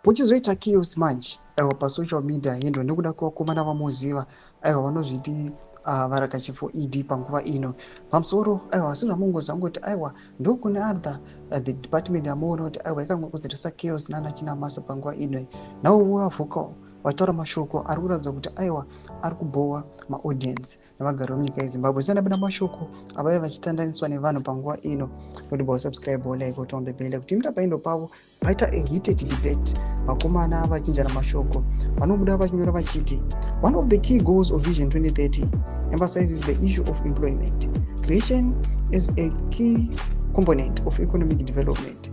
pochizoita chaos manje pasocial media yendo nekuda kwevakomana vamuziva vanozviti varakachifo ed panguva ino pamusoro asi zvamungozangoti ndokune other the department yamuona kuti ikanga kuzoita chaos nana Chinamasa panguva ino navo vavhukawo vataura mashoko ari kuratidza kuti ari kubhowa maaudience nevagari vemunyika yeZimbabwe. Sandabida mashoko avaiva vachitandaniswa nevanhu panguva ino. Notibva subscribe like kuti on the bell kuti imira paindo pavo paita a heated debate vakomana vachinjana mashoko vanobuda vachinyora vachiti one of the key goals of Vision 2030 emphasizes the issue of employment creation as a key component of economic development,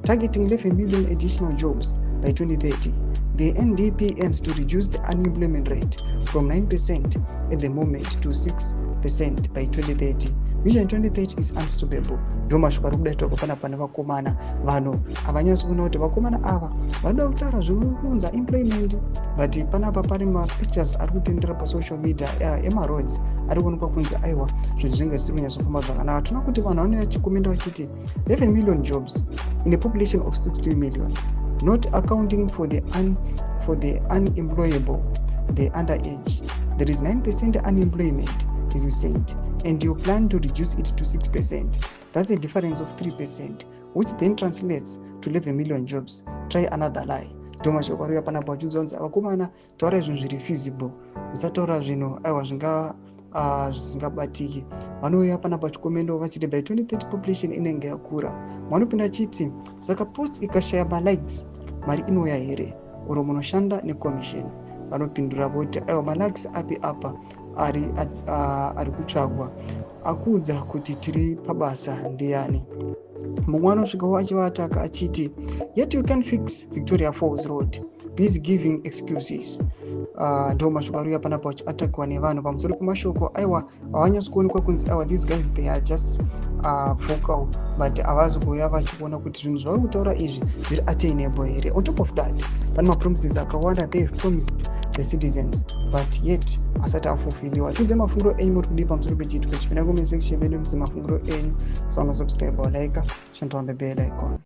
targeting 11 million additional jobs by 2030. The NDP aims to reduce the unemployment rate from 9% at the moment to 6% by 2030. Vision 2030 is unstoppable. Ndo mashoko ari kudaitwa panapa nevakomana vanhu havanyasi kuona kuti vakomana ava vanoda kutaura zvokuunza employment, but panapa pari mapictures ari kutendera pasocial media emaroads ari kuonekwa kunzi aiwa zvinhu zvinge zvisiri kunyatsofamba zvakanaka. Tinoona kuti vanhu vanouya vachikomenda vachiti 11 million jobs in a population of 60 million, not accounting for the unemployable, the underage. There is 9% unemployment, as you said, and you plan to reduce it to 6%. That's a difference of 3%, which then translates to 11 million jobs. Try another lie. Domashoko ari panapa vachizonzi vakomana taura zvinhu zviri feasible, musataura zvinhu zvisingabatiki. Vanouya panapa vachikomenda vachiti by 2030 population inenge yakura. Vanopinda chiti saka post ikashaya malikes mari inouya here oro munoshanda necommission. Vanopindura voti malikes api apa ari kutsvagwa akuudza kuti tiri pabasa ndiani. Mumwe anosvikawo achivataka achiti yet you can fix Victoria Falls Road, please giving excuses. Ndo mashoko ari panapa achiatakwa nevanhu pamusoro pemashoko havanyasi kuonekwa kunzi these guys they are just vocal, but havazi kuuya vachiona kuti zvinhu zvavari kutaura izvi zviri attainable here. On top of that pane mapromises akawanda they have promised the citizens, but yet asati afulfiliwa. Tiudze mafungiro enyu muri kudii pamusoro pechitiko chipinda comment section medu mudze mafungiro enyu. So subscribe or like, shant on the bell icon.